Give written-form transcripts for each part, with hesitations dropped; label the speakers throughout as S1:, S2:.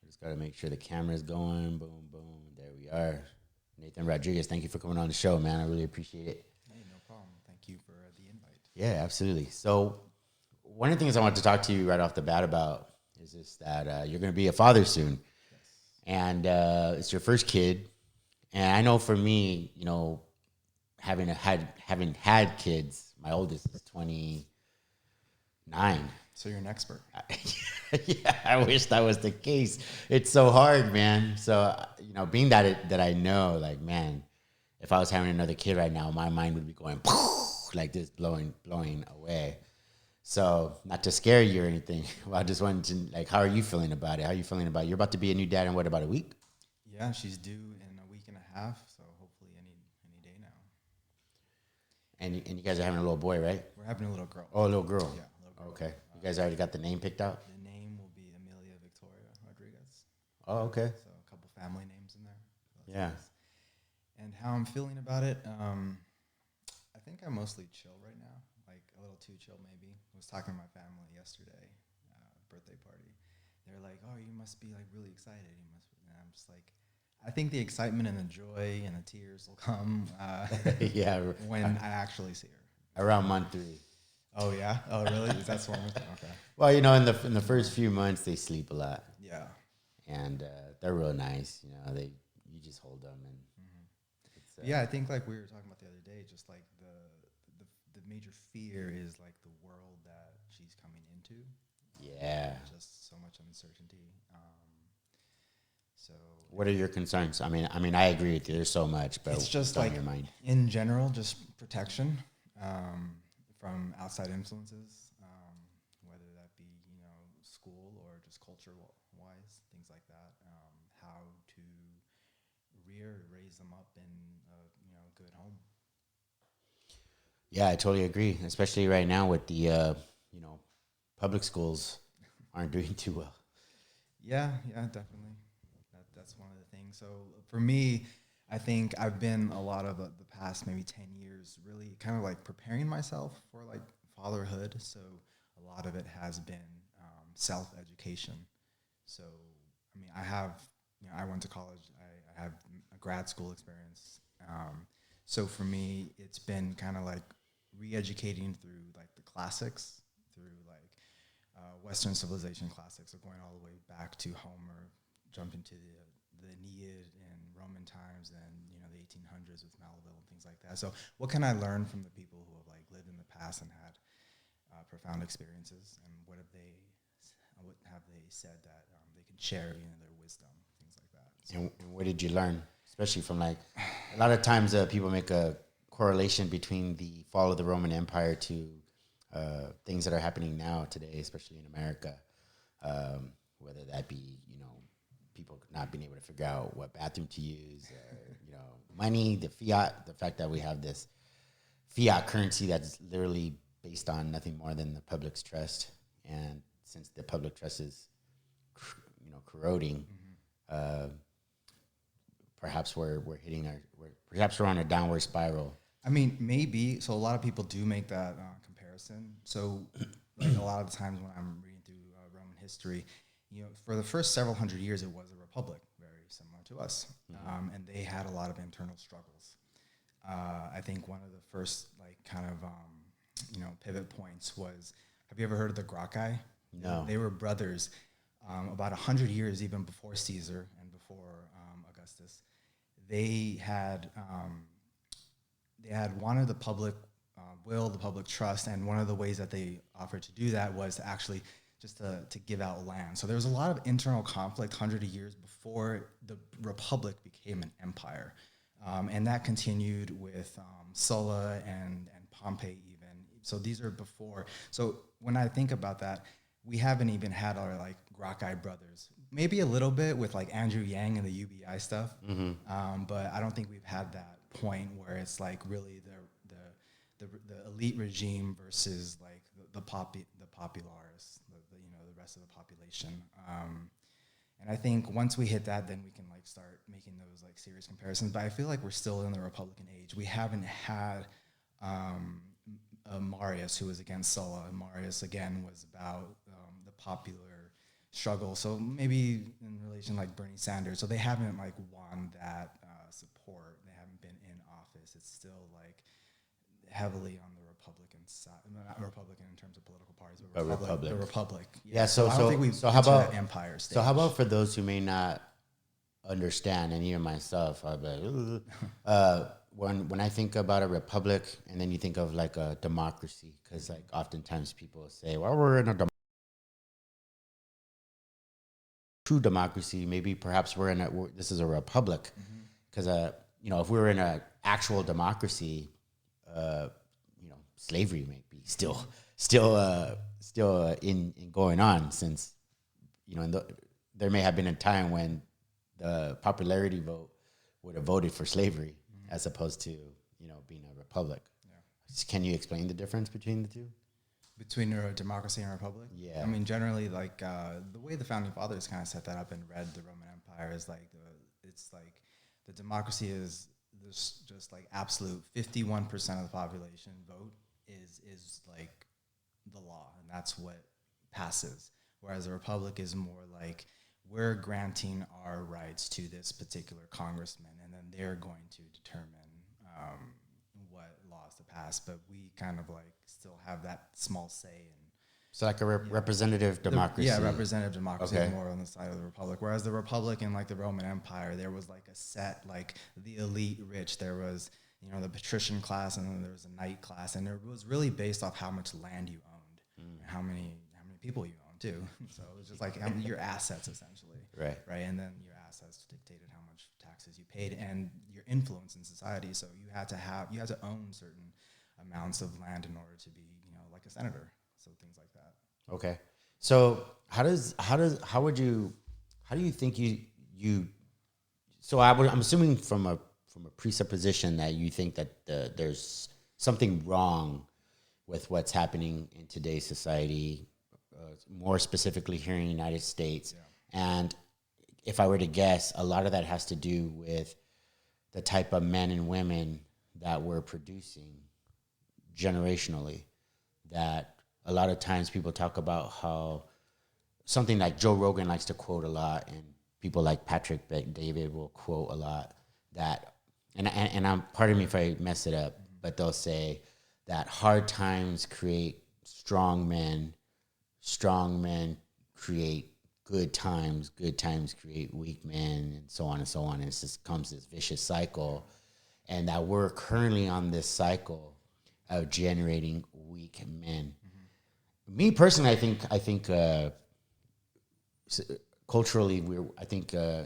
S1: Just got to make sure the camera's going. Boom, boom. There we are. Nathan Rodriquez, thank you for coming on the show, man. I really appreciate it.
S2: Hey, no problem. Thank you for the invite.
S1: Yeah, absolutely. So one of the things I wanted to talk to you right off the bat about is just that you're going to be a father soon.
S2: Yes.
S1: And it's your first kid. And I know for me, you know, having had kids, my oldest is 29.
S2: So you're an expert.
S1: Yeah, I wish that was the case. It's so hard, man. So, you know, being that I know, like, man, if I was having another kid right now, my mind would be going like this, blowing away. So, not to scare you or anything, I just wanted to, like, how are you feeling about it? How are you feeling about it? You're about to be a new dad in what, about a week?
S2: Yeah, she's due in a week and a half, so hopefully any day now.
S1: And you guys are having a little boy, right?
S2: We're having a little girl.
S1: Oh, a little girl.
S2: Yeah, little girl.
S1: Okay. You guys already got the name picked out?
S2: The name will be Amelia Victoria Rodriguez.
S1: Oh, okay.
S2: So a couple family names in there. So
S1: Yeah.
S2: nice. And how I'm feeling about it, I think I'm mostly chill right now, like a little too chill maybe. I was talking to my family yesterday, birthday party. They're like, "Oh, you must be like really excited." You must. And I'm just like, I think the excitement and the joy and the tears will come
S1: Yeah.
S2: when I actually see her.
S1: Around month 3.
S2: Oh yeah. Oh really? That's one. Okay.
S1: Well, you know, in the first few months, they sleep a lot,
S2: Yeah.
S1: and they're real nice. You know, you just hold them, and it's,
S2: Yeah, I think like we were talking about the other day, just like the major fear is like the world that she's coming into.
S1: yeah.
S2: Just so much uncertainty. So
S1: What are your concerns? I mean, I agree with you. There's so much, but
S2: it's just
S1: what's on
S2: like
S1: your mind?
S2: in general, just protection from outside influences, whether that be school or just culture wise, things like that. How to raise them up in a good home.
S1: Yeah, I totally agree. Especially right now with the public schools aren't doing too well.
S2: Yeah, definitely. That's one of the things. So for me, I think I've been a lot of the past maybe 10 years really kind of like preparing myself for like fatherhood. So a lot of it has been self-education. So, I mean, I went to college. I have a grad school experience. So for me, it's been kind of like re-educating through like the classics, through like Western civilization classics, of going all the way back to Homer, jumping to the Aeneid and Roman times, and the 1800s with Melville and things like that. So what can I learn from the people who have like lived in the past and had profound experiences, and what have they said that they can share their wisdom, things like that. So.
S1: And what did you learn, especially from like a lot of times people make a correlation between the fall of the Roman Empire to things that are happening now today, especially in America, whether that be people not being able to figure out what bathroom to use, money, the fact that we have this fiat currency that's literally based on nothing more than the public's trust, and since the public trust is corroding, perhaps we're on a downward spiral.
S2: I mean, maybe. So a lot of people do make that comparison. So like a lot of the times when I'm reading through Roman history, for the first several hundred years, it was a republic, very similar to us. And they had a lot of internal struggles. I think one of the first like kind of, pivot points was, have you ever heard of the Gracchi?
S1: No.
S2: They were brothers about 100 years even before Caesar and before Augustus. They had wanted the public will, the public trust, and one of the ways that they offered to do that was to actually just to give out land. So there was a lot of internal conflict 100 years before the republic became an empire. And that continued with Sulla and Pompey even. So these are before. So when I think about that, we haven't even had our like Gracchi brothers. Maybe a little bit with like Andrew Yang and the UBI stuff. But I don't think we've had that point where it's like really the elite regime versus like the populares, the rest of the population. And I think once we hit that, then we can like start making those like serious comparisons. But I feel like we're still in the Republican age. We haven't had Marius, who was against Sulla. And Marius again was about the popular struggle. So maybe in population like Bernie Sanders. So they haven't like won that support. They haven't been in office. It's still like heavily on the Republican side, not Republican in terms of political parties, but
S1: Republic.
S2: The Republic.
S1: Yeah. So
S2: I don't think we've
S1: so how about
S2: empire stage.
S1: So how about for those who may not understand, and even myself, I'll be like, when I think about a republic, and then you think of like a democracy, because like oftentimes people say, well, we're in a true democracy. Maybe perhaps this is a republic, because if we were in an actual democracy, slavery may be still in going on, since there may have been a time when the popularity vote would have voted for slavery as opposed to being a republic. Yeah. Can you explain the difference between the two?
S2: Between a democracy and a republic?
S1: Yeah.
S2: I mean, generally, like the way the founding fathers kind of set that up and read the Roman Empire is like the democracy is just like absolute 51% of the population vote is like the law, and that's what passes. Whereas a republic is more like we're granting our rights to this particular congressman, and then they're going to determine what laws to pass. But we kind of like still have that small say in.
S1: So like a representative democracy.
S2: Representative democracy
S1: Okay.
S2: is more on the side of the republic. Whereas the republic in like the Roman Empire, there was like a set, like the elite rich. There was, the patrician class, and then there was a knight class, and it was really based off how much land you owned, and how many people you owned too. So it was just like your assets essentially.
S1: Right.
S2: And then your assets dictated how much taxes you paid and your influence in society. So you had to own certain amounts of land in order to be, like a senator. So things like that.
S1: Okay. So how do you think I'm assuming from a presupposition that you think that there's something wrong with what's happening in today's society, more specifically here in the United States. Yeah. And if I were to guess, a lot of that has to do with the type of men and women that we're producing generationally. That a lot of times people talk about how something like Joe Rogan likes to quote a lot, and people like Patrick David will quote a lot, that, and I'm, pardon me if I mess it up, but they'll say that hard times create strong men create good times create weak men, and so on and so on. And it just comes this vicious cycle, and that we're currently on this cycle of generating weak men. Me personally, I think culturally,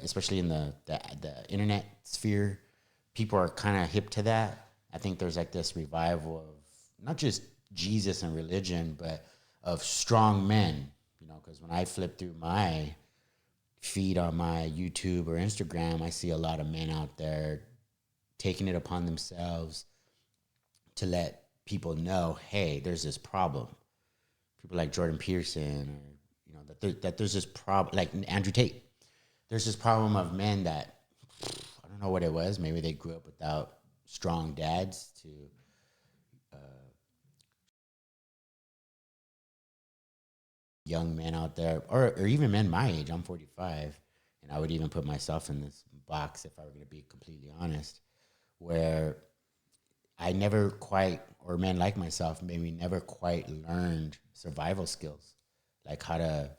S1: especially in the internet sphere, people are kind of hip to that. I think there's like this revival of not just Jesus and religion, but of strong men. Because when I flip through my feed on my YouTube or Instagram, I see a lot of men out there taking it upon themselves to let people know, hey, there's this problem. People like Jordan Peterson, or that there's this problem, like Andrew Tate. There's this problem of men that I don't know what it was. Maybe they grew up without strong dads to young men out there, or even men my age. I'm 45, and I would even put myself in this box if I were going to be completely honest, where I never quite, or men like myself, maybe never quite learned survival skills, like how to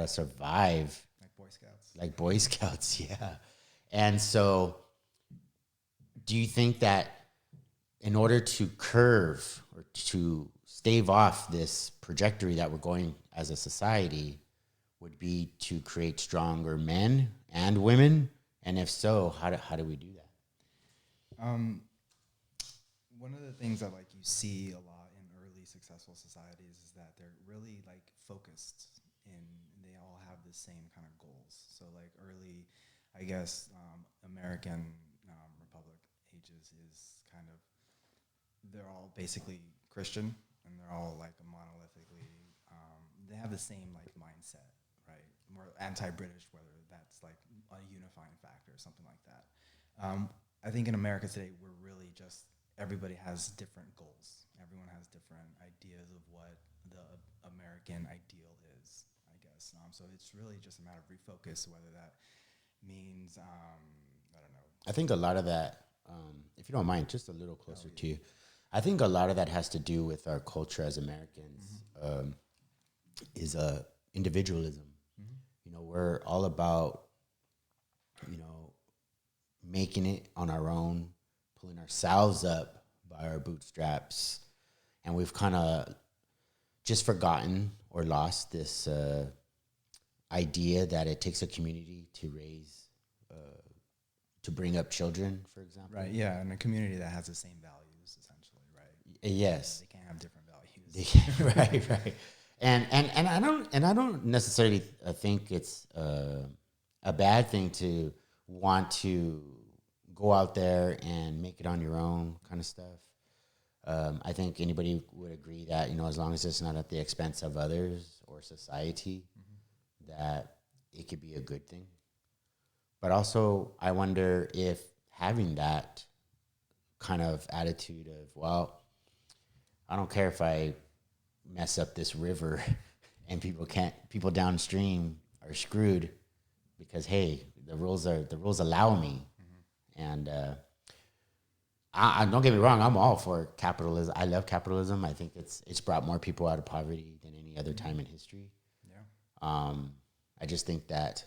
S1: survive. Like Boy Scouts, yeah. And so do you think that in order to curve or to stave off this trajectory that we're going as a society would be to create stronger men and women? And if so, how do we do that?
S2: One of the things that like you see a lot in early successful societies is that they're really like focused and they all have the same kind of goals. So like early, I guess, American Republic ages is kind of, they're all basically Christian and they're all like monolithically, they have the same like mindset, right? More anti-British, whether that's like a unifying factor or something like that. I think in America today, we're really just, everybody has different goals. Everyone has different ideas of what the American ideal is, I guess. this. So it's really just a matter of refocus, whether that means, I don't know.
S1: I think a lot of that, if you don't mind, just a little closer to you. I think a lot of that has to do with our culture as Americans, is individualism. You know, we're all about, you know, making it on our own, pulling ourselves up by our bootstraps. And we've kind of just forgotten or lost this idea that it takes a community to raise, to bring up children, for example.
S2: Right, yeah, and a community that has the same values, essentially, right?
S1: Yes.
S2: They can't have different values.
S1: Right. And I don't necessarily think it's a bad thing to want to go out there and make it on your own kind of stuff. I think anybody would agree that, you know, as long as it's not at the expense of others or society, that it could be a good thing. But also, I wonder if having that kind of attitude of, well, I don't care if I mess up this river and people downstream are screwed because, hey, the rules allow me. And I don't get me wrong, I'm all for capitalism. I love capitalism. I think it's brought more people out of poverty than any other time in history. Yeah. I just think that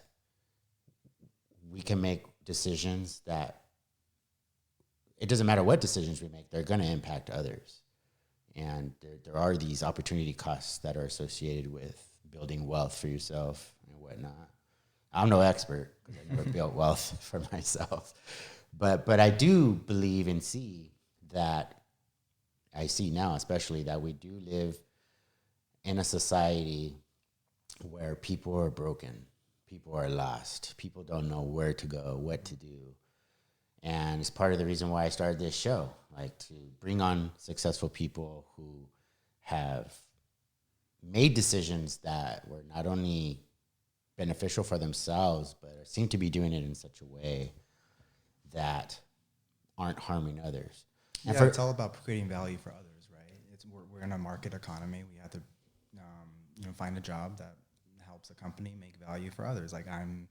S1: we can make decisions that it doesn't matter what decisions we make, they're going to impact others. And there are these opportunity costs that are associated with building wealth for yourself and whatnot. I'm no expert because I never built wealth for myself. But I do believe and see that, I see now especially, that we do live in a society where people are broken. People are lost. People don't know where to go, what to do. And it's part of the reason why I started this show, like to bring on successful people who have made decisions that were not only beneficial for themselves, but seem to be doing it in such a way that aren't harming others. And
S2: it's all about creating value for others, right? We're in a market economy. We have to find a job that helps a company make value for others. Like I'm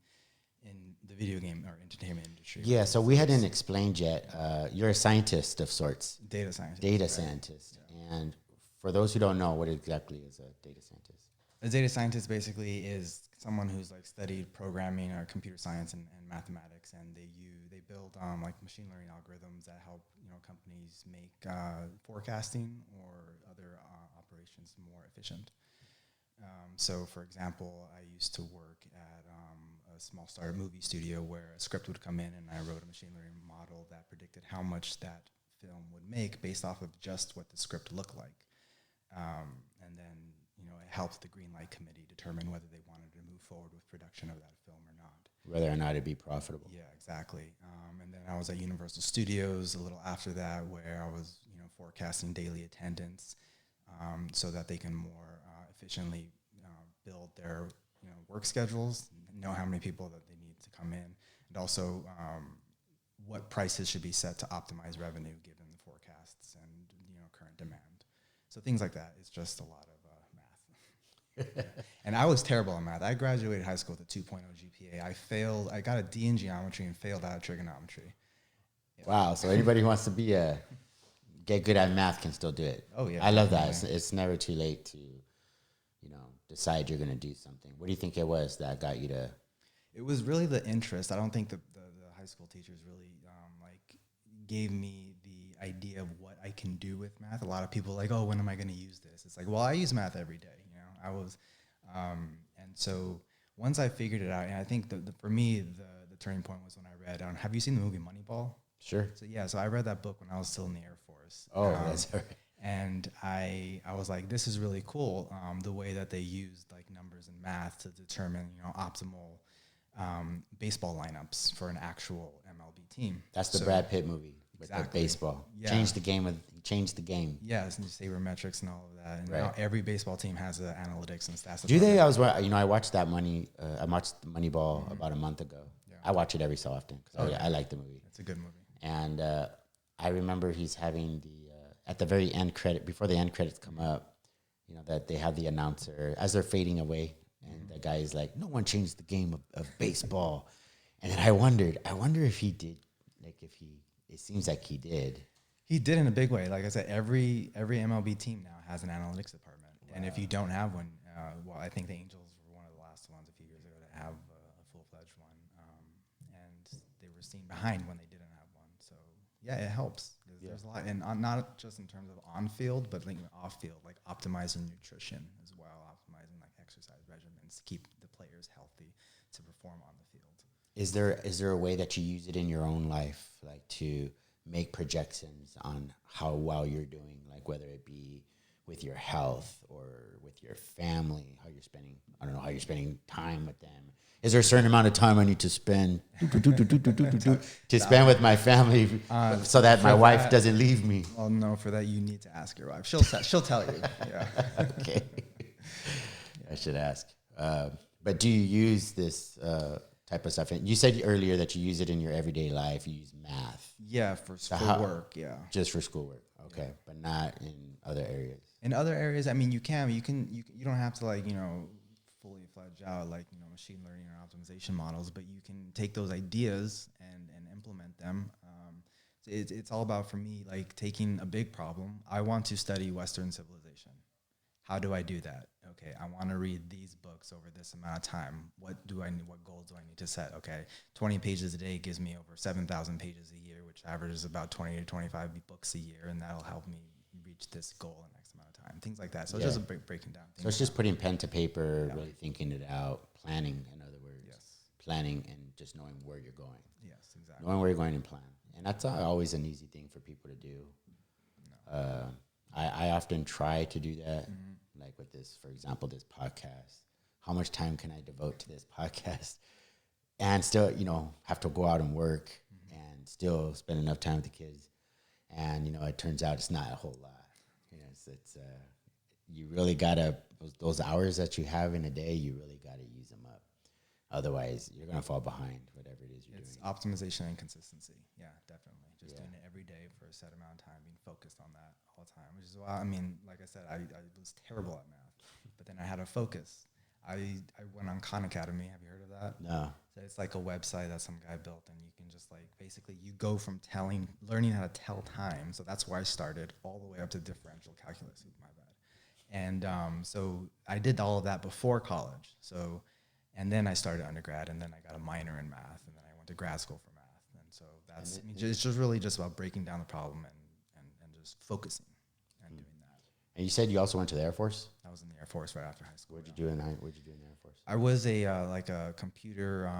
S2: in the video game or entertainment industry.
S1: Yeah, so we hadn't explained yet. You're a scientist of sorts.
S2: Data scientist.
S1: Data scientist. Yeah. And for those who don't know, what exactly is a data scientist?
S2: A data scientist basically is someone who's like studied programming or computer science and mathematics, and they build like machine learning algorithms that help companies make forecasting or other operations more efficient. So, for example, I used to work at a small startup movie studio where a script would come in, and I wrote a machine learning model that predicted how much that film would make based off of just what the script looked like, and then it helped the green light committee determine whether they wanted to move forward with production of that film or not.
S1: Whether or not it'd be profitable.
S2: Yeah, exactly. And then I was at Universal Studios a little after that, where I was, forecasting daily attendance, so that they can more efficiently build their, work schedules, know how many people that they need to come in, and also what prices should be set to optimize revenue given the forecasts and current demand. So things like that. It's just a lot of math. And I was terrible at math. I graduated high school with a 2.0 GPA. I got a D in geometry and failed out of trigonometry. Yeah.
S1: Wow. So anybody who wants to get good at math can still do it.
S2: Oh, yeah.
S1: I love that. It's never too late to, decide you're going to do something. What do you think it was that got you to?
S2: It was really the interest. I don't think the high school teachers really gave me the idea of what I can do with math. A lot of people are like, oh, when am I going to use this? It's like, well, I use math every day. I was, and so once I figured it out, and I think for me, the turning point was when I read, have you seen the movie Moneyball?
S1: Sure.
S2: So I read that book when I was still in the Air Force.
S1: Oh, that's right.
S2: And I was like, this is really cool, the way that they used like numbers and math to determine, optimal baseball lineups for an actual MLB team.
S1: That's the Brad Pitt movie with the baseball.
S2: Yeah.
S1: Changed the game.
S2: Yes, and sabermetrics and all of that. And
S1: right.
S2: Now every baseball team has the analytics and stats.
S1: Do they? I watched that I watched Moneyball about a month ago. Yeah. I watch it every so often because I like the movie.
S2: It's a good movie.
S1: And I remember he's having at the very end before the end credits come up, that they have the announcer as they're fading away. And the guy is like, no one changed the game of baseball. And then I wonder if he did, like it seems like he did.
S2: He did in a big way. Like I said, every MLB team now has an analytics department. Wow. And if you don't have one, well, I think the Angels were one of the last ones a few years ago to have a full-fledged one. And they were seen behind when they didn't have one. So, yeah, it helps. There's a lot. And not just in terms of on-field, but like off-field, like optimizing nutrition as well, optimizing like exercise regimens to keep the players healthy to perform on the field.
S1: Is there a way that you use it in your own life, like to make projections on how well you're doing, like whether it be with your health or with your family, how you're spending time with them? Is there a certain amount of time I need to spend to spend with my family so that my wife doesn't leave me?
S2: Well, no, for that you need to ask your wife. She'll tell you. Yeah.
S1: Okay. I should ask. But do you use this type of stuff? And you said earlier that you use it in your everyday life. You use math.
S2: Yeah, for work. Yeah,
S1: just for schoolwork. Okay, yeah. But not in other areas.
S2: In other areas, I mean, you don't have to like fully fledged out like machine learning or optimization models, but you can take those ideas and implement them. It's all about, for me, like taking a big problem. I want to study Western civilization. How do I do that? Okay, I want to read these books over this amount of time. What goals do I need to set? Okay, 20 pages a day gives me over 7,000 pages a year, which averages about 20 to 25 books a year, and that'll help me reach this goal in X amount of time. Things like that. So it's just breaking down.
S1: So it's just putting pen to paper, really thinking it out, planning, in other words.
S2: Yes.
S1: Planning and just knowing where you're going.
S2: Yes, exactly.
S1: Knowing where you're going and plan. And that's not always an easy thing for people to do. No. I often try to do that. Mm-hmm. Like with this, for example, this podcast. How much time can I devote to this podcast and still, have to go out and work and still spend enough time with the kids? And, it turns out it's not a whole lot. It's you really gotta, those hours that you have in a day, you really gotta use them up. Otherwise, you're gonna fall behind whatever it is you're doing.
S2: It's optimization and consistency. Yeah, definitely. Just doing it every day for a set amount of time, being focused on that all the time, which is why, like I said, I was terrible at math, but then I had a focus. I went on Khan Academy. Have you heard of that?
S1: No.
S2: So it's like a website that some guy built, and you can just basically you go from learning how to tell time. So that's where I started, all the way up to differential calculus. My bad. And so I did all of that before college. So, and then I started undergrad, and then I got a minor in math, and then I went to grad school for math. And so it's just really just about breaking down the problem and just focusing and doing that.
S1: And you said you also went to the Air Force?
S2: I was in the Air Force right after high school.
S1: What'd you do in the Air Force?
S2: I was a computer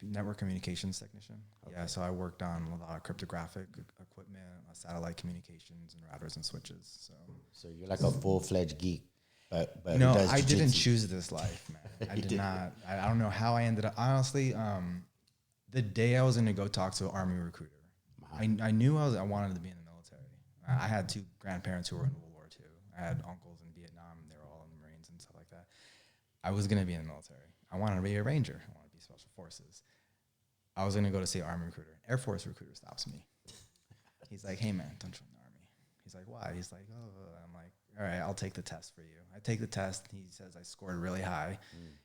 S2: network communications technician. Okay. Yeah, so I worked on a lot of cryptographic equipment, satellite communications, and routers and switches.
S1: So you're like a full-fledged geek. But
S2: no, I didn't choose this life, man. I did not. I don't know how I ended up. Honestly, the day I was going to go talk to an Army recruiter, I knew I wanted to be in the military. I had two grandparents who were in World War II. I had uncles in Vietnam, and they were all in the Marines and stuff like that. I was going to be in the military. I wanted to be a Ranger. I wanted to be Special Forces. I was going to go to see an Army recruiter. Air Force recruiter stops me. He's like, hey, man, don't join the Army. He's like, why? He's like, oh. I'm like, all right, I'll take the test for you. I take the test. He says I scored really high.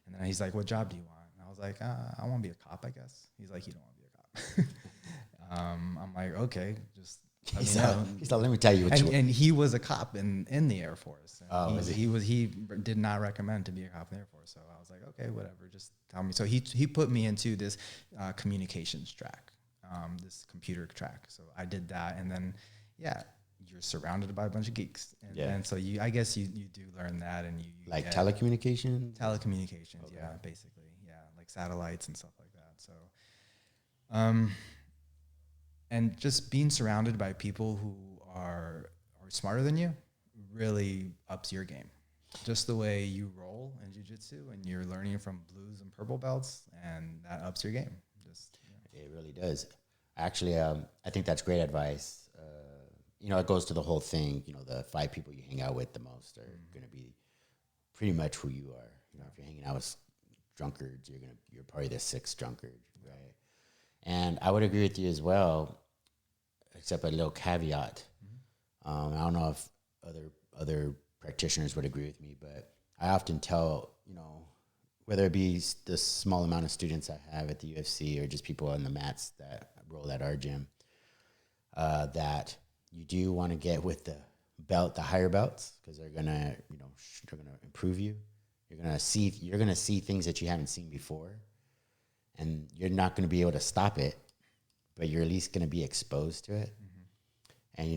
S2: And then he's like, what job do you want? And I was like, I want to be a cop, I guess. He's like, you don't want to be a cop. I'm like, okay, just
S1: he's like, let me tell you what you want.
S2: And he was a cop in the Air Force.
S1: And
S2: he did not recommend to be a cop in the Air Force. So I was like, okay, whatever, just tell me. So he put me into this communications track, this computer track. So I did that, and then you're surrounded by a bunch of geeks, and so I guess you do learn that, and you
S1: like telecommunications,
S2: okay. Basically, like satellites and stuff like that. So, and just being surrounded by people who are smarter than you really ups your game. Just the way you roll in Jiu Jitsu, and you're learning from blues and purple belts, and that ups your game.
S1: It really does. Actually, I think that's great advice. It goes to the whole thing. The 5 people you hang out with the most are going to be pretty much who you are. If you're hanging out with drunkards, you're probably the 6th drunkard, right? And I would agree with you as well, except a little caveat. I don't know if other practitioners would agree with me, but I often tell whether it be the small amount of students I have at the UFC or just people on the mats that roll at our gym, that you do want to get with the higher belts, because they're gonna, they're gonna improve you. You're gonna see things that you haven't seen before, and you're not gonna be able to stop it, but you're at least gonna be exposed to it. And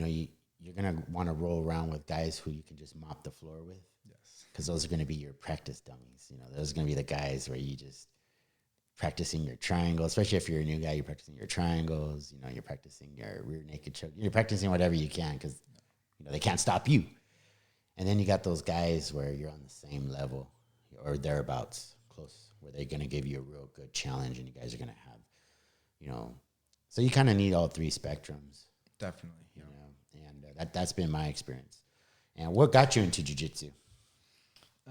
S1: you're gonna want to roll around with guys who you can just mop the floor with.
S2: Yes.
S1: Because those are gonna be your practice dummies. Those are gonna be the guys where you just practicing your triangles, especially if you're a new guy. You're practicing your triangles. You're practicing your rear naked choke. You're practicing whatever you can, because they can't stop you. And then you got those guys where you're on the same level or thereabouts, close, where they're gonna give you a real good challenge, and you guys are gonna have, so you kind of need all three spectrums.
S2: Definitely.
S1: And that's been my experience. And what got you into jiu-jitsu?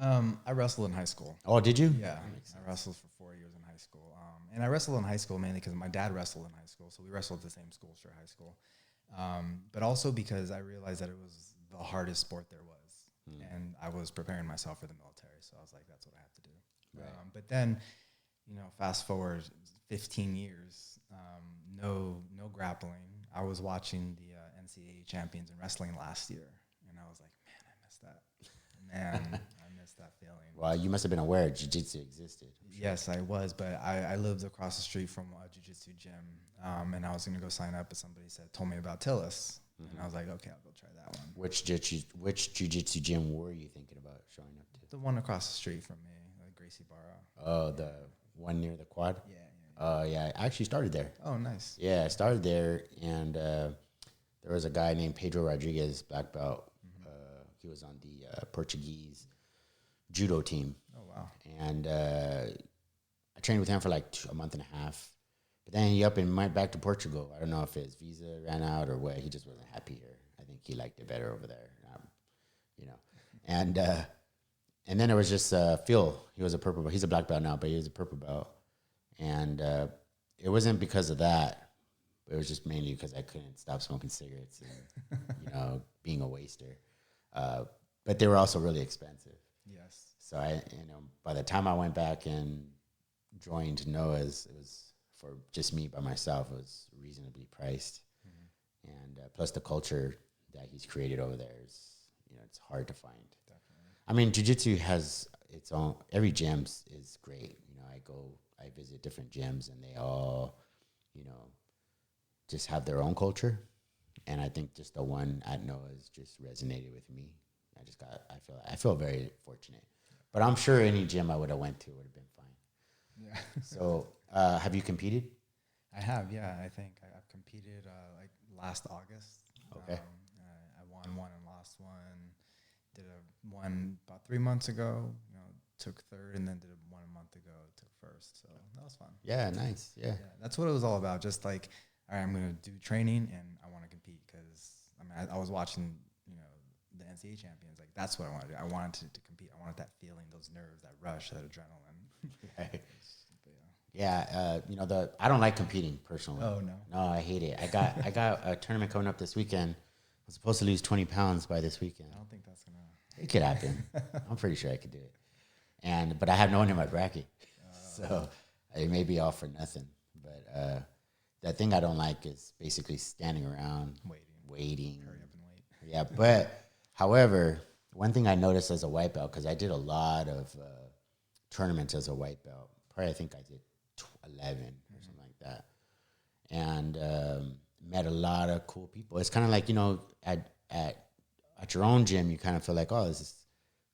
S2: I wrestled in high school.
S1: Oh, did you?
S2: Yeah, I wrestled for 4 years in high school. And I wrestled in high school mainly because my dad wrestled in high school, so we wrestled at the same school, Sure High School. But also because I realized that it was the hardest sport there was, and I was preparing myself for the military, so I was like, that's what I have to do. Right. But then, fast forward 15 years, no grappling. I was watching the NCAA champions in wrestling last year, and I was like, man, I missed that. Man, I missed that feeling.
S1: Well, you must have been aware jiu-jitsu existed.
S2: Sure. Yes, I was, but I lived across the street from a jiu-jitsu gym, and I was going to go sign up, but somebody told me about Tillis, and I was like, okay, I'll go try that one.
S1: Which jiu-jitsu gym were you thinking about showing up to?
S2: The one across the street from me, Gracie Barra.
S1: Oh, the one near the quad?
S2: Yeah.
S1: Yeah, I actually started there.
S2: Oh, nice.
S1: Yeah, I started there, and there was a guy named Pedro Rodriquez, black belt. He was on the Portuguese judo team.
S2: Oh, wow.
S1: And I trained with him for like a month and a half. But then he up and went back to Portugal. I don't know if his visa ran out or what. He just wasn't happy here. I think he liked it better over there. And then there was just Phil. He was a purple belt. He's a black belt now, but he was a purple belt. And it wasn't because of that. It was just mainly because I couldn't stop smoking cigarettes and, being a waster. But they were also really expensive.
S2: Yes.
S1: So by the time I went back and joined Noah's, it was for just me by myself. It was reasonably priced, and plus the culture that he's created over there is, it's hard to find. Definitely. I mean, jiu-jitsu has its own. Every gym is great. I visit different gyms, and they all, just have their own culture. And I think just the one at Noah's just resonated with me. I feel very fortunate. But I'm sure any gym I would have went to would have been fine. Yeah. So, have you competed?
S2: I have, yeah. I think I've competed last August.
S1: Okay.
S2: I won one and lost one. Did one about 3 months ago. Took third, and then did 1 month ago. Took first. So that was fun.
S1: Yeah, nice. Yeah.
S2: That's what it was all about. Just like, all right, I'm gonna do training, and I want to compete because I was watching the NCAA champions. Like, that's what I wanted to do. I wanted to compete. I wanted that feeling, those nerves, that rush, that adrenaline.
S1: Right. Yeah, I don't like competing personally.
S2: Oh no.
S1: No, I hate it. I got a tournament coming up this weekend. I'm supposed to lose 20 pounds by this weekend.
S2: I don't think that's gonna.
S1: It could happen. I'm pretty sure I could do it. But I have no one in my bracket, so it may be all for nothing. But the thing I don't like is basically standing around waiting.
S2: Hurry up and wait.
S1: Yeah, but however, one thing I noticed as a white belt, because I did a lot of tournaments as a white belt. Probably I think I did 11 or something like that, and met a lot of cool people. It's kind of like, at your own gym, you kind of feel like, oh, this is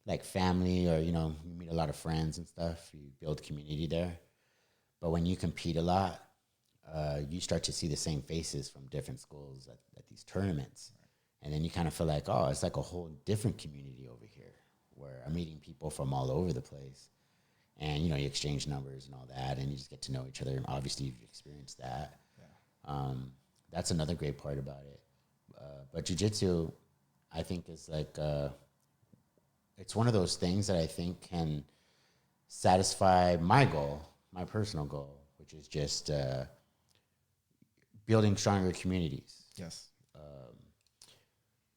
S1: like family, or you meet a lot of friends and stuff. You build community there. But when you compete a lot, you start to see the same faces from different schools at these tournaments. And then you kind of feel like, oh, it's like a whole different community over here, where I'm meeting people from all over the place. And, you exchange numbers and all that, and you just get to know each other. And obviously, you've experienced that. Yeah. That's another great part about it. But jiu-jitsu, I think, is like, it's one of those things that I think can satisfy my goal, my personal goal, which is just building stronger communities.
S2: Yes.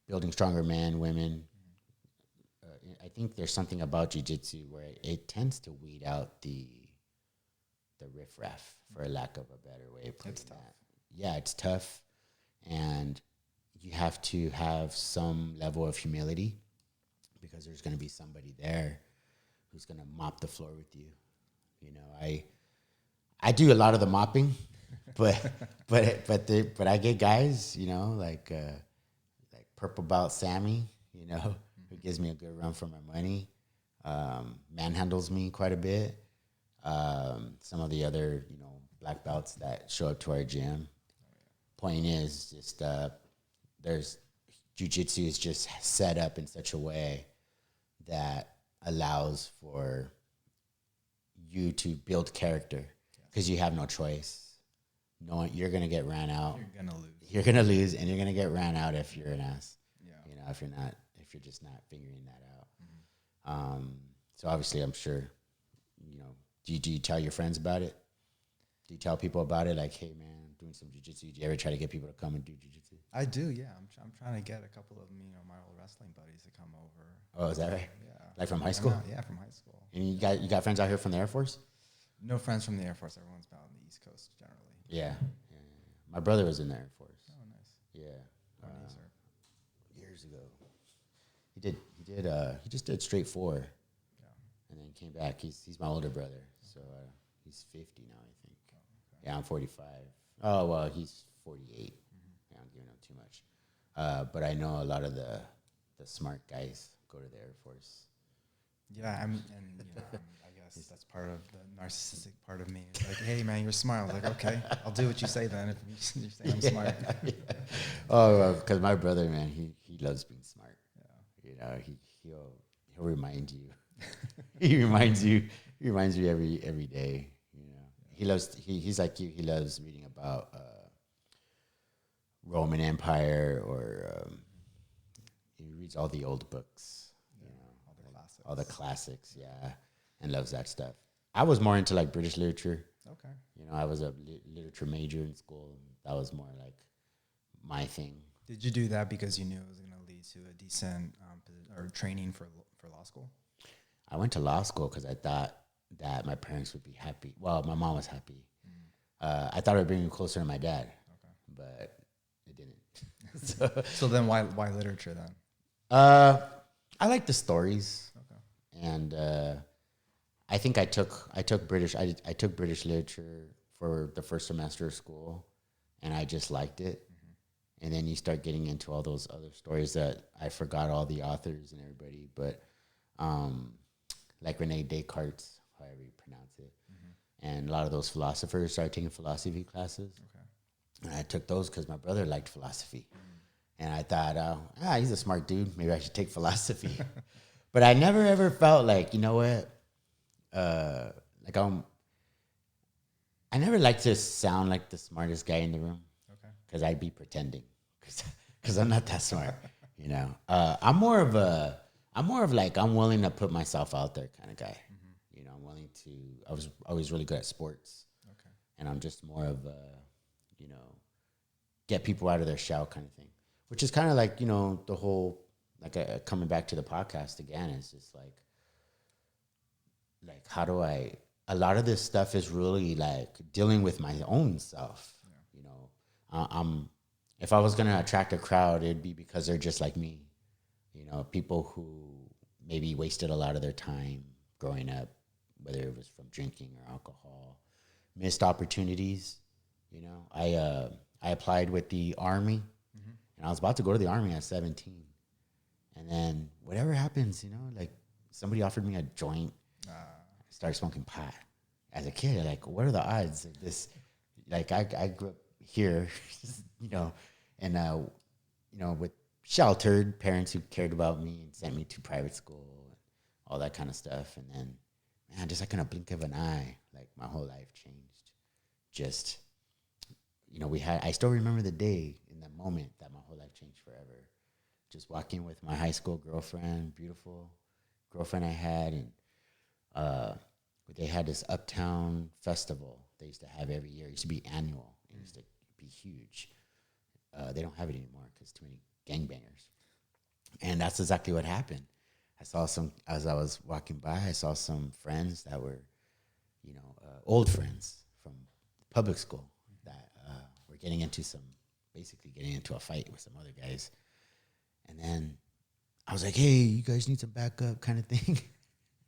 S1: Building stronger men, women, I think there's something about jiu-jitsu where it tends to weed out the riffraff, for a lack of a better way of putting
S2: It's tough.
S1: that. Yeah, it's tough, and you have to have some level of humility because there's going to be somebody there who's going to mop the floor with you. You know, I do a lot of the mopping, but I get guys, you know, like Purple Belt Sammy, you know, who gives me a good run for my money, manhandles me quite a bit. Some of the other, you know, black belts that show up to our gym. Point is just there's jiu-jitsu is just set up in such a way that allows for you to build character because you have no choice. No, you're gonna get ran out. You're gonna lose, and you're gonna get ran out if you're an ass. Yeah. You know, if you're just not figuring that out. Mm-hmm. So obviously, I'm sure, you know, do you tell your friends about it? Do you tell people about it? Like, hey, man, I'm doing some jiu-jitsu. Do you ever try to get people to come and do jiu-jitsu?
S2: I do, yeah. I'm trying to get a couple of, you know, my old wrestling buddies to come over.
S1: Oh, is that right?
S2: Yeah.
S1: Like from high school?
S2: Yeah, from high school.
S1: And you got friends out here from the Air Force?
S2: No friends from the Air Force. Everyone's out on the East Coast generally.
S1: Yeah. My brother was in the Air Force.
S2: Oh, nice.
S1: Yeah. Years ago. He just did straight 4. Yeah. And then came back. He's my older brother. So he's 50 now, I think. Oh, okay. Yeah, I'm 45. Oh, well, he's 48. Mm-hmm. Yeah, I'm giving him too much. But I know a lot of the smart guys go to the Air Force.
S2: Yeah, I guess that's part of the narcissistic part of me. It's like, hey, man, you're smart. I was like, okay, I'll do what you say then. If you say I'm smart.
S1: Yeah. Oh, because my brother, man, he loves being smart. Yeah. You know, he'll remind you. He reminds you every day. You know, he's like you. He loves reading about Roman Empire, or he reads all the old books. All the classics, yeah, and loves that stuff. I was more into like British literature. Okay. You know, I was a literature major in school, and that was more like my thing.
S2: Did you do that because you knew it was going to lead to a decent or training for law school?
S1: I went to law school because I thought that my parents would be happy. Well, my mom was happy. I thought it would bring me closer to my dad, but it didn't.
S2: So then why literature then?
S1: I like the stories. And I think I took British literature for the first semester of school, and I just liked it. Mm-hmm. And then you start getting into all those other stories that I forgot all the authors and everybody, but like Rene Descartes, however you pronounce it, and a lot of those philosophers started taking philosophy classes. Okay. And I took those because my brother liked philosophy, and I thought, he's a smart dude. Maybe I should take philosophy. But I never ever felt like, you know what, I never liked to sound like the smartest guy in the room, because I'd be pretending, because I'm not that smart, you know. I'm more of like I'm willing to put myself out there kind of guy, you know. I'm willing to. I was always really good at sports, and I'm just more of a, you know, get people out of their shell kind of thing, which is kind of like, you know, the whole. Like coming back to the podcast again, is just like how do I? A lot of this stuff is really like dealing with my own self. Yeah. You know, if I was gonna attract a crowd, it'd be because they're just like me. You know, people who maybe wasted a lot of their time growing up, whether it was from drinking or alcohol, missed opportunities. You know, I applied with the Army, and I was about to go to the Army at 17. And then whatever happens, you know, like somebody offered me a joint. I started smoking pot as a kid. Like, what are the odds of this? Like, I grew up here, you know, and, you know, with sheltered parents who cared about me and sent me to private school and all that kind of stuff. And then, man, just like in a blink of an eye, like my whole life changed. Just, you know, I still remember the day in that moment that my whole life changed forever. Just walking with my high school girlfriend, beautiful girlfriend I had, and they had this Uptown festival they used to have every year. It used to be annual. It used to be huge. They don't have it anymore because too many gangbangers. And that's exactly what happened. as I was walking by, I saw some friends that were, old friends from public school that were basically getting into a fight with some other guys. And then I was like, hey, you guys need some backup kind of thing.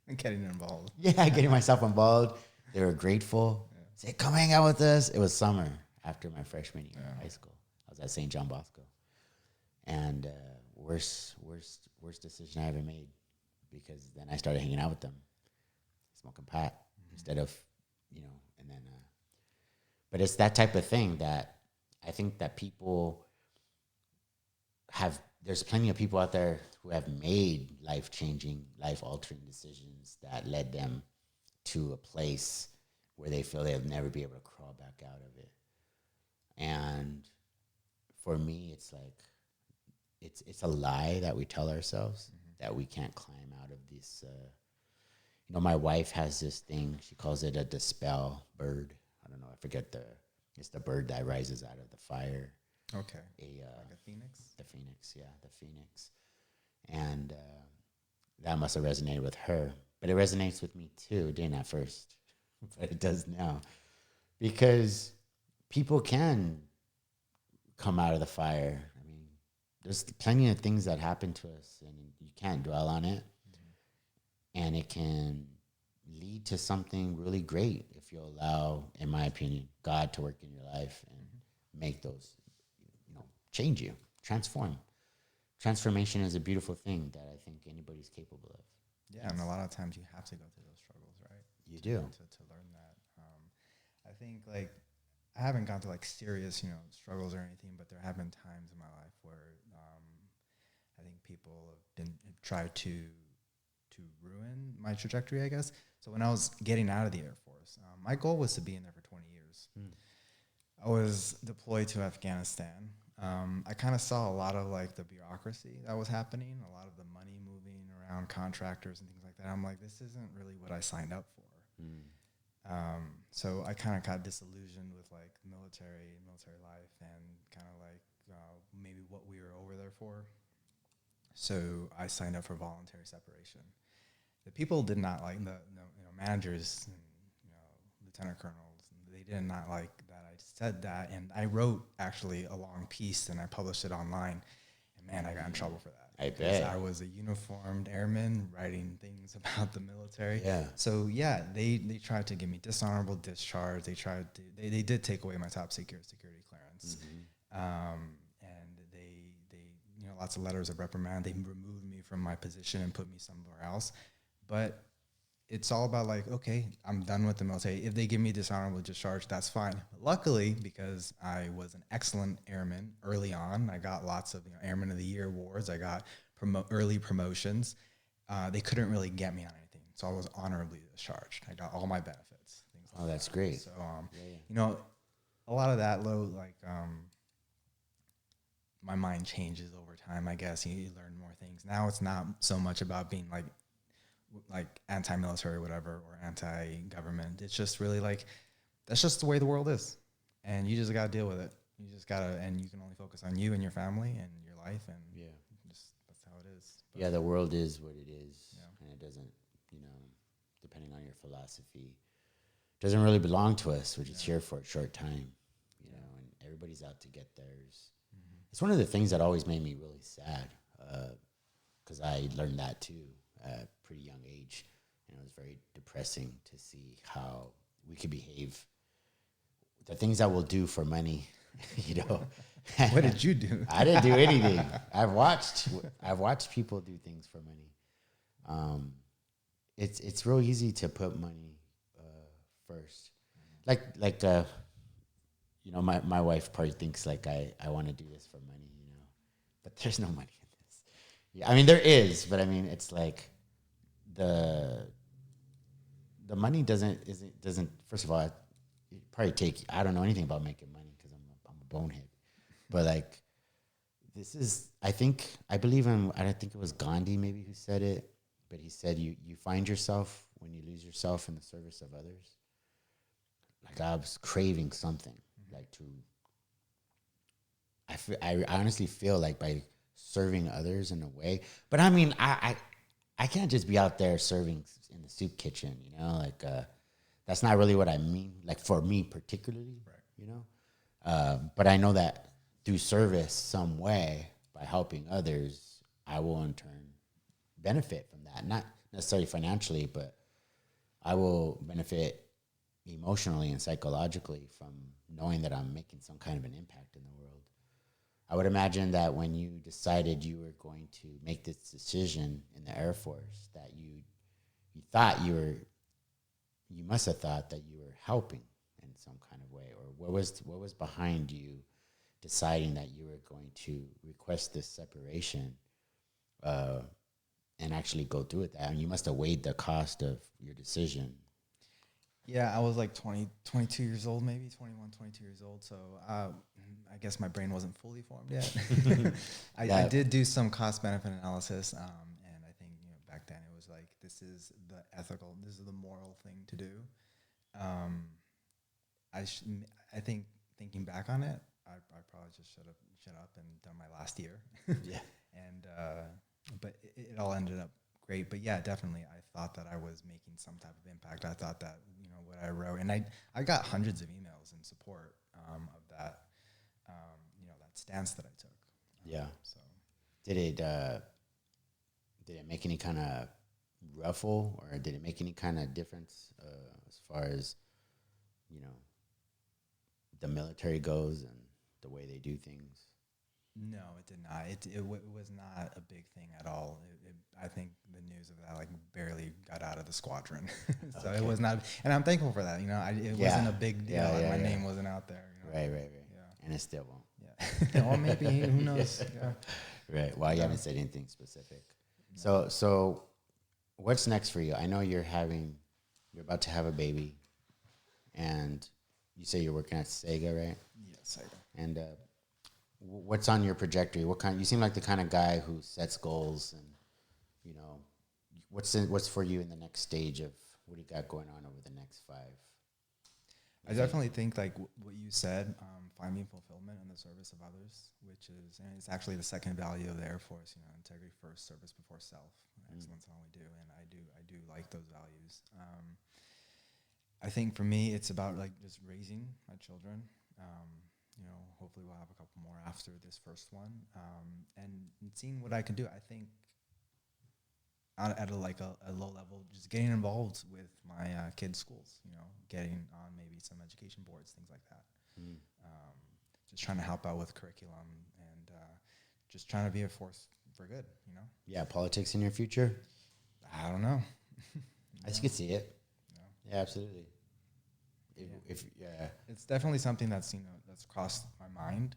S2: And getting involved.
S1: Yeah, getting myself involved. They were grateful. Say, come hang out with us. It was summer after my freshman year in high school. I was at St. John Bosco. And worst decision I ever made, because then I started hanging out with them, smoking pot instead of, and then, but it's that type of thing that I think that people there's plenty of people out there who have made life-changing, life-altering decisions that led them to a place where they feel they'll never be able to crawl back out of it. And for me, it's like, it's a lie that we tell ourselves that we can't climb out of this. My wife has this thing. She calls it a dispel bird. I don't know. I forget it's the bird that rises out of the fire.
S2: Okay.
S1: Like
S2: a phoenix?
S1: The phoenix, yeah, the phoenix. And that must have resonated with her. But it resonates with me too. It didn't at first, but it does now. Because people can come out of the fire. I mean, there's plenty of things that happen to us, and you can't dwell on it. And it can lead to something really great if you allow, in my opinion, God to work in your life and make those, change you, transform. Transformation is a beautiful thing that I think anybody's capable of.
S2: Yeah, and a lot of times you have to go through those struggles, right?
S1: You do.
S2: To learn that. I think, I haven't gone through, serious, struggles or anything, but there have been times in my life where I think people have tried to ruin my trajectory, I guess. So when I was getting out of the Air Force, my goal was to be in there for 20 years. I was deployed to Afghanistan. I kind of saw a lot of the bureaucracy that was happening, a lot of the money moving around contractors and things like that. I'm like, this isn't really what I signed up for. So I kind of got disillusioned with military life, and kind of maybe what we were over there for. So I signed up for voluntary separation. The people did not like the managers and lieutenant colonels. They did not like that I said that, and I wrote actually a long piece and I published it online. And man, I got in trouble for that.
S1: I bet.
S2: I was a uniformed airman writing things about the military.
S1: Yeah.
S2: So yeah, they tried to give me dishonorable discharge. They did take away my top secret security clearance. And they lots of letters of reprimand. They removed me from my position and put me somewhere else. But it's all about okay, I'm done with the military. If they give me dishonorable discharge, that's fine. Luckily, because I was an excellent airman early on, I got lots of Airman of the Year awards. I got early promotions. They couldn't really get me on anything, so I was honorably discharged. I got all my benefits. Things like
S1: that's great.
S2: So, a lot of that my mind changes over time. I guess you learn more things. Now it's not so much about being anti-military or whatever, or anti-government. It's just really that's just the way the world is, and you just got to deal with it. You just got to, and you can only focus on you and your family and your life, and that's how it is.
S1: But the world is what it is, and it doesn't, depending on your philosophy, doesn't really belong to us. We're just here for a short time, and everybody's out to get theirs. It's one of the things that always made me really sad, because I learned that too at a pretty young age, and it was very depressing to see how we could behave, the things that we'll do for money,
S2: What did you do?
S1: I didn't do anything. I've watched people do things for money. It's real easy to put money first. My wife probably thinks I want to do this for money, but there's no money in this. Yeah, I mean there is, but I mean it's the money doesn't first of all, it probably I don't know anything about making money because I'm a bonehead, but this is I think it was Gandhi maybe who said it, but he said you find yourself when you lose yourself in the service of others. I was craving something I honestly feel by serving others in a way, but I mean I I can't just be out there serving in the soup kitchen, that's not really what I mean. Like for me particularly, but I know that through service some way by helping others, I will in turn benefit from that. Not necessarily financially, but I will benefit emotionally and psychologically from knowing that I'm making some kind of an impact in the world. I would imagine that when you decided you were going to make this decision in the Air Force, that you must have thought that you were helping in some kind of way, or what was behind you deciding that you were going to request this separation, and actually go through with that. And you must have weighed the cost of your decision.
S2: Yeah, I was like 22 years old, maybe 21, 22 years old. So I guess my brain wasn't fully formed yet. I did do some cost benefit analysis. And I think, back then it was like, this is the moral thing to do. I think thinking back on it, I probably just should have shut up and done my last year.
S1: Yeah.
S2: And, but it all ended up great. But yeah, definitely, I thought that I was making some type of impact. I thought that, what I wrote, and I got hundreds of emails in support of that, that stance that I took.
S1: Yeah.
S2: So
S1: did it make any kind of ruffle, or did it make any kind of difference as far as, the military goes and the way they do things?
S2: No, it did not. It was not a big thing at all. I think the news of that barely got out of the squadron, so okay. It was not. And I'm thankful for that. It wasn't a big deal. My name wasn't out there.
S1: Right. Yeah. And it still won't.
S2: Yeah. Or maybe, who knows? Yeah.
S1: Right. Well, you haven't said anything specific. No. So what's next for you? I know you're about to have a baby, and you say you're working at Sega, right?
S2: Yes, Sega.
S1: And what's on your trajectory? You seem like the kind of guy who sets goals, and what's for you in the next stage of what do you got going on over the next 5?
S2: I definitely think like what you said, finding fulfillment in the service of others, which is, and it's actually the second value of the Air Force, integrity first, service before self, excellence in all we do. And I do like those values. I think for me, it's about like just raising my children. Hopefully we'll have a couple more after this first one, and seeing what I can do. I think at a low level, just getting involved with my kids' schools, getting on maybe some education boards, things like that. Just trying to help out with curriculum and just trying to be a force for good,
S1: Yeah, politics in your future?
S2: I don't know.
S1: I just could see it. Yeah, absolutely.
S2: It's definitely something that's that's crossed my mind.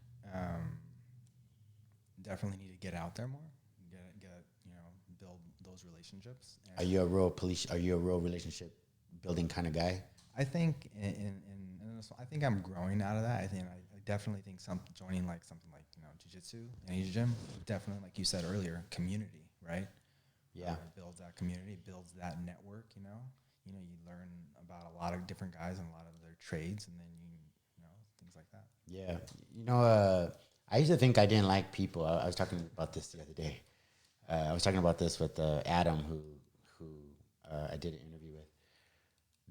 S2: Definitely need to get out there more, get build those relationships.
S1: Are you a real relationship building kind of guy?
S2: I think I think I'm growing out of that. I definitely think joining like something like Jiu Jitsu and Asia Gym, definitely, like you said earlier, community, right?
S1: Yeah,
S2: builds that community, builds that network. You learn about a lot of different guys and a lot of their trades, and then things like that.
S1: Yeah, I used to think I didn't like people. I was talking about this the other day. I was talking about this with Adam, who I did an interview with.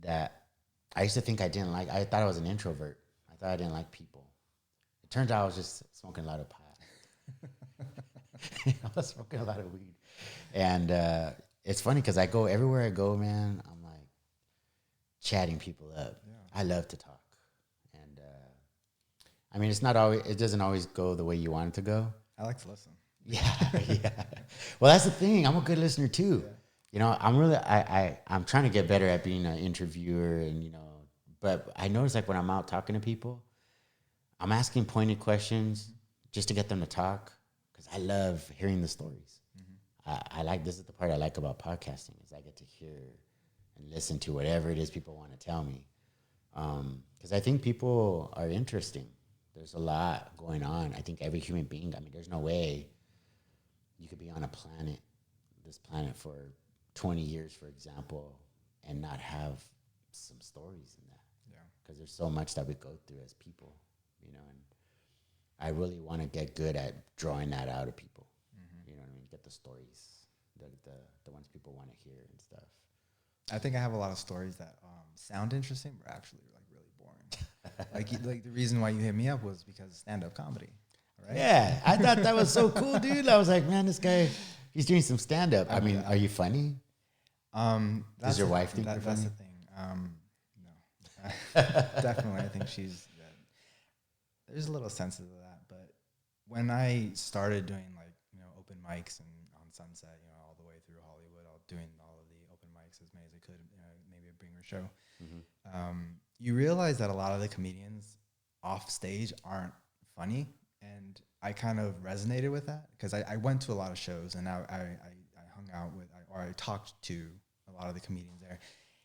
S1: That I used to think I didn't like. I thought I was an introvert. I thought I didn't like people. It turns out I was just smoking a lot of pot. I was smoking a lot of weed, and it's funny because I go everywhere I go, man. I'm like chatting people up. Yeah. I love to talk, and it doesn't always go the way you want it to go.
S2: I like to listen.
S1: Yeah. Well, that's the thing. I'm a good listener too. Yeah. I'm really I'm trying to get better at being an interviewer, and but I notice like when I'm out talking to people, I'm asking pointed questions just to get them to talk because I love hearing the stories. Mm-hmm. This is the part I like about podcasting is I get to hear and listen to whatever it is people want to tell me. Because I think people are interesting. There's a lot going on. I think every human being, there's no way you could be on this planet for 20 years, for example, and not have some stories in that. Yeah. Because there's so much that we go through as people, and I really want to get good at drawing that out of people. Mm-hmm. You know what I mean? Get the stories. the ones people want to hear and stuff.
S2: I think I have a lot of stories that sound interesting, but actually like really boring. like the reason why you hit me up was because of stand-up comedy, right?
S1: Yeah, I thought that was so cool, dude. I was like, man, this guy, he's doing some stand-up. I mean, are you funny? Does your wife think you're funny?
S2: That's the thing. No, definitely. I think she's. There's a little sensitive to that, but when I started doing like open mics and on Sunset, all the way through Hollywood, doing all of the open mics as many as I could, maybe a bringer show. You realize that a lot of the comedians off stage aren't funny, and I kind of resonated with that because I went to a lot of shows and I hung out with or I talked to a lot of the comedians there.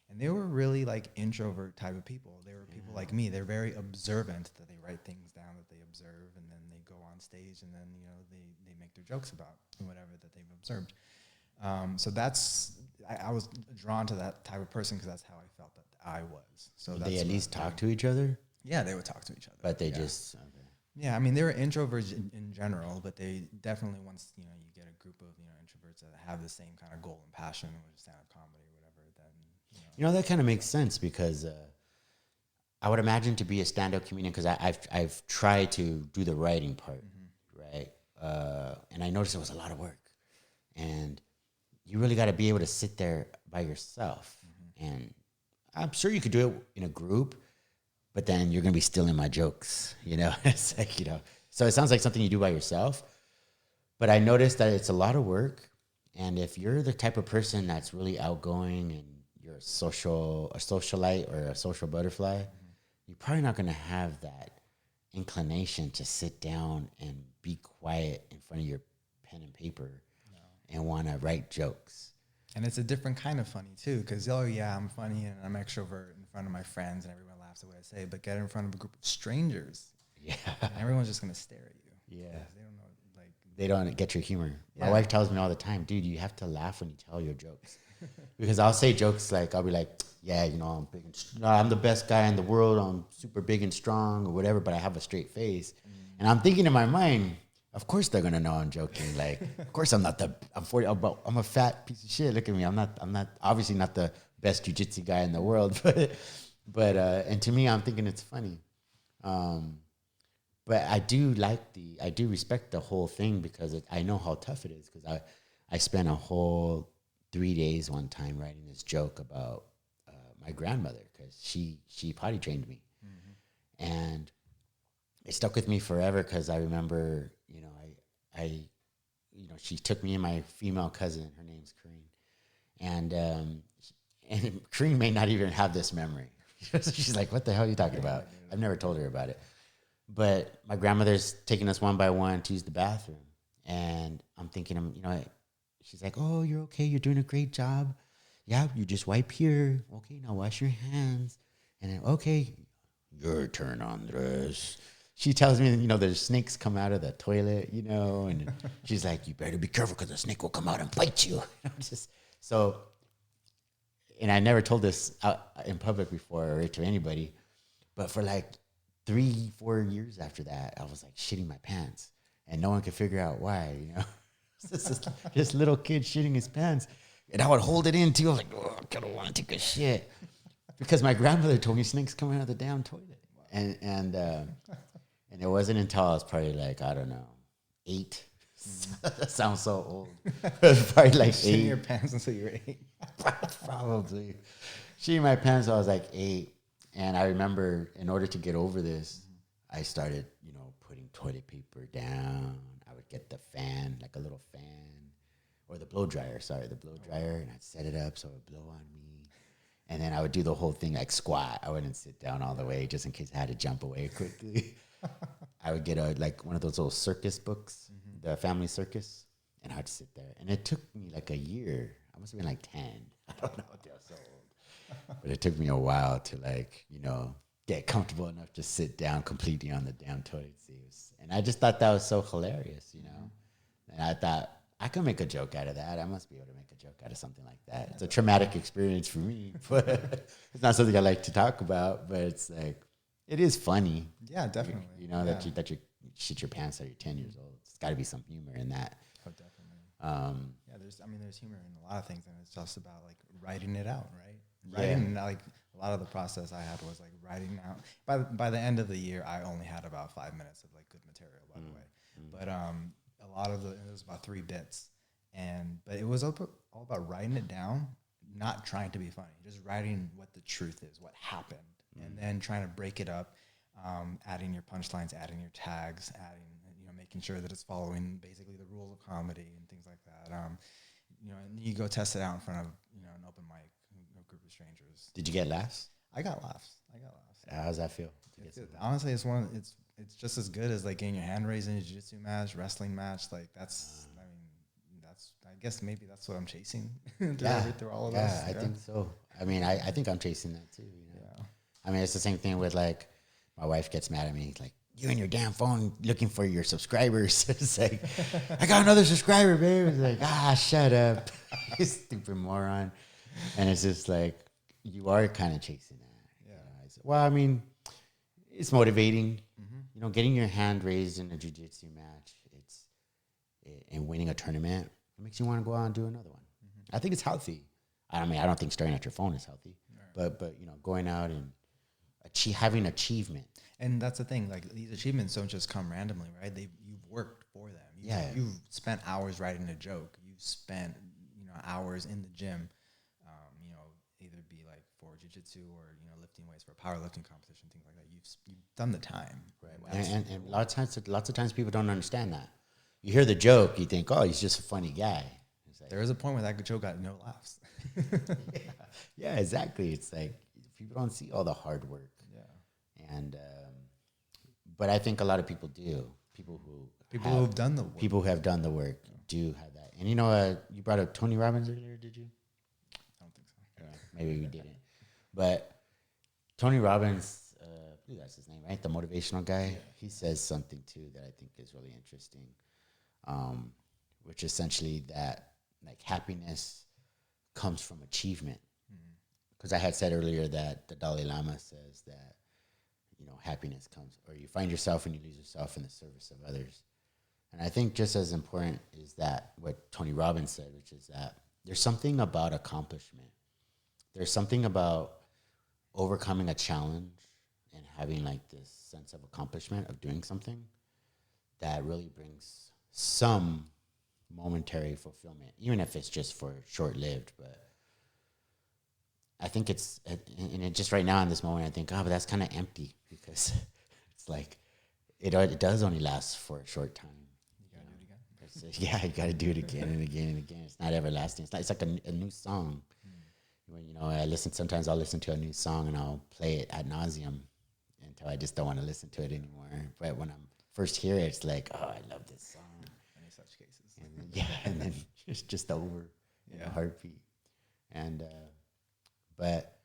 S2: And they were really like introvert type of people. They were people like me. They're very observant, that they write things down that they observe, and then they go on stage and then they make their jokes about whatever that they've observed. So that's I was drawn to that type of person because that's how I felt that I was. So
S1: they at least talk to each other.
S2: Yeah, they would talk to each other,
S1: but they just
S2: yeah. I mean, they were introverts in general, but they definitely once you get a group of introverts that have the same kind of goal and passion with stand-up comedy or whatever, then.
S1: That kind of makes sense because I would imagine to be a stand-up comedian because I've tried to do the writing part, right? And I noticed it was a lot of work, and you really got to be able to sit there by yourself. And I'm sure you could do it in a group, but then you're gonna be stealing my jokes, It's like So it sounds like something you do by yourself, but I noticed that it's a lot of work, and if you're the type of person that's really outgoing and you're a socialite or a social butterfly, you're probably not going to have that inclination to sit down and be quiet in front of your pen and paper and want to write jokes.
S2: And it's a different kind of funny too, because I'm funny and I'm extrovert in front of my friends and everyone laughs at what I say, but get in front of a group of strangers, and everyone's just going to stare at you.
S1: Yeah,
S2: they don't know,
S1: they don't get your humor. My wife tells me all the time, dude, you have to laugh when you tell your jokes. Because I'll say jokes like, I'll be like, yeah, I'm big and I'm the best guy in the world. I'm super big and strong or whatever, but I have a straight face. And I'm thinking in my mind, of course they're going to know I'm joking. Like, of course I'm 40, I'm a fat piece of shit. Look at me. I'm not obviously not the best Jiu Jitsu guy in the world, but and to me, I'm thinking it's funny. But I do respect the whole thing because I know how tough it is because I spent a whole 3 days one time writing this joke about my grandmother because she potty trained me, and it stuck with me forever because I remember she took me and my female cousin, her name's Kareen, and Kareen may not even have this memory. She's like, what the hell are you talking about? I've never told her about it. But my grandmother's taking us one by one to use the bathroom, and I'm thinking, she's like, oh, you're okay. You're doing a great job. Yeah, you just wipe here. Okay, now wash your hands. And then, okay, your turn, Andres. She tells me, there's snakes come out of the toilet, and she's like, you better be careful because the snake will come out and bite you. And I never told this out in public before or to anybody, but for like 3-4 years after that, I was like shitting my pants and no one could figure out why, this little kid shitting his pants. And I would hold it in too. I was like, oh, I kind of want to take a shit. Because my grandmother told me snakes come out of the damn toilet. And it wasn't until I was probably like, I don't know, 8. That sounds so old. It was probably like 8.
S2: Shitting your pants until you were 8.
S1: Probably. Shitting my pants until I was like 8. And I remember in order to get over this, I started, putting toilet paper down. I would get the fan, like a little fan, or the blow dryer, and I'd set it up so it would blow on me. And then I would do the whole thing like squat. I wouldn't sit down all the way just in case I had to jump away quickly. I would get one of those little circus books, the family circus, and I'd sit there. And it took me like a year. I must have been like 10. I don't know. I was so old. But it took me a while to get comfortable enough to sit down completely on the damn toilet seats. And I just thought that was so hilarious, And I thought, I can make a joke out of that. I must be able to make a joke out of something like that. It's a traumatic experience for me, but it's not something I like to talk about, but it's like, it is funny.
S2: Yeah, definitely.
S1: That you shit your pants at you're 10 years old. It's got to be some humor in that.
S2: Oh, definitely. Yeah, there's humor in a lot of things, and it's just about like writing it out, right? Writing, like a lot of the process I had was like writing out. By the end of the year, I only had about 5 minutes of like good material, by the way. But a lot of it was about 3 bits, but it was all about writing it down, not trying to be funny, just writing what the truth is, what happened, and then trying to break it up, adding your punchlines, adding your tags, making sure that it's following basically the rules of comedy and things like that. And you go test it out in front of an open mic, a group of strangers.
S1: Did you get laughs?
S2: I got laughs.
S1: How's that feel?
S2: Honestly, it's just as good as like getting your hand raised in a jiu-jitsu match, wrestling match. Like I guess maybe that's what I'm chasing through all of this.
S1: I think so. I mean, I think I'm chasing that too. Yeah. I mean, it's the same thing with like my wife gets mad at me like, you and your damn phone looking for your subscribers. It's like, I got another subscriber, babe. It's like, shut up. You stupid moron. And it's just like, you are kind of chasing that. Yeah. I said, well, I mean, it's motivating. Getting your hand raised in a jiu-jitsu match, and winning a tournament, it makes you want to go out and do another one. I think it's healthy. I mean, I don't think staring at your phone is healthy. Right. But going out and having achievement.
S2: And that's the thing, like these achievements don't just come randomly, right? You've worked for them. You've spent hours writing a joke. You've spent, hours in the gym, either be like for jiu-jitsu or, lifting weights for a powerlifting competition, things like that. You've done the time.
S1: Right. And lots of times people don't understand that. You hear the joke, you think, oh, he's just a funny guy. Like,
S2: there is a point where that joke got no laughs.
S1: Yeah, exactly. It's like people don't see all the hard work. Yeah. And but I think a lot of people do. People who have done the work. People who have done the work do have that. And you brought up Tony Robbins earlier, did you?
S2: I don't think so.
S1: Maybe we didn't. But Tony Robbins, I believe that's his name, right? The motivational guy. Yeah. He says something too that I think is really interesting, which essentially that like happiness comes from achievement. Because I had said earlier that the Dalai Lama says that happiness comes, or you find yourself and you lose yourself in the service of others. And I think just as important is that what Tony Robbins said, which is that there's something about accomplishment. There's something about overcoming a challenge and having like this sense of accomplishment of doing something that really brings some momentary fulfillment, even if it's just for short-lived. But I think it's just right now in this moment, I think, but that's kind of empty because it's like it does only last for a short time. You gotta do it again. Yeah, you gotta do it again and again and again. It's not everlasting. It's like a new song. When sometimes I'll listen to a new song and I'll play it ad nauseum until I just don't want to listen to it anymore. But when I'm first hear it, it's like, oh, I love this song.
S2: Any such cases.
S1: And then it's just over in a heartbeat. And but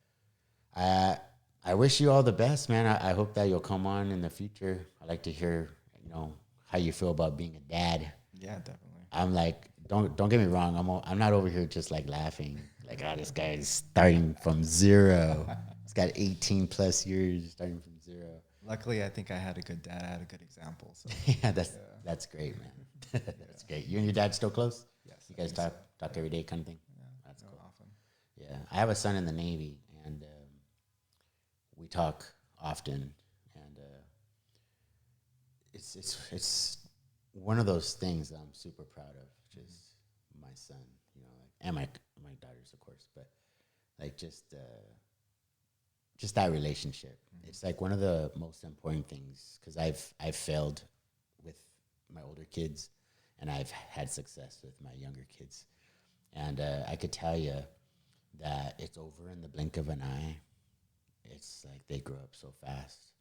S1: I wish you all the best, man. I hope that you'll come on in the future. I'd like to hear, how you feel about being a dad.
S2: Yeah, definitely.
S1: I'm like, don't get me wrong. I'm not over here just like laughing. Like, this guy is starting from zero. He's got 18 plus years starting from zero.
S2: Luckily, I think I had a good dad. I had a good example. So
S1: that's great, man. That's great. You and your dad still close?
S2: Yes.
S1: You guys talk every day kind of thing?
S2: Yeah. That's cool. Often.
S1: Yeah. I have a son in the Navy, and we talk often, and it's one of those things that I'm super proud of, which is my son, and my daughters, of course, but like just that relationship. Mm-hmm. It's like one of the most important things because I've failed with my older kids, and I've had success with my younger kids, and I could tell you that it's over in the blink of an eye. It's like they grow up so fast.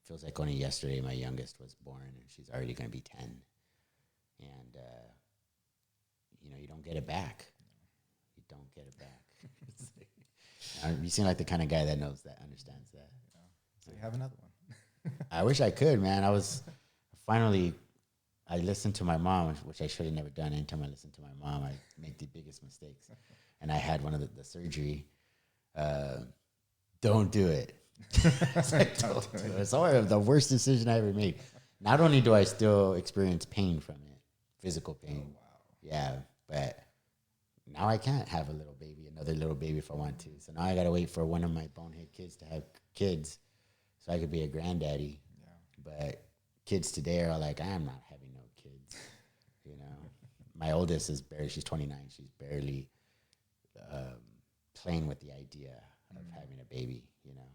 S1: Feels like only yesterday my youngest was born, and she's already going to be 10, and you don't get it back. Don't get it back. You seem like the kind of guy that understands that.
S2: Yeah. So you have another one.
S1: I wish I could, man. I listened to my mom, which I should have never done. Anytime I listen to my mom, I make the biggest mistakes. And I had one of the surgery. Don't do it. Don't do it. It's the worst decision I ever made. Not only do I still experience pain from it, physical pain.
S2: Oh, wow.
S1: Yeah. But now I can't have another little baby if I want to. So now I got to wait for one of my bonehead kids to have kids so I could be a granddaddy. Yeah. But kids today are like, I am not having no kids. You know, my oldest she's 29. She's barely playing with the idea of having a baby, you know.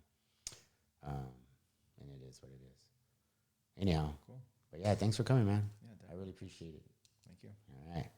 S1: And it is what it is. Anyhow. Cool. But yeah, thanks for coming, man. Yeah, definitely. I really appreciate it.
S2: Thank you.
S1: All right.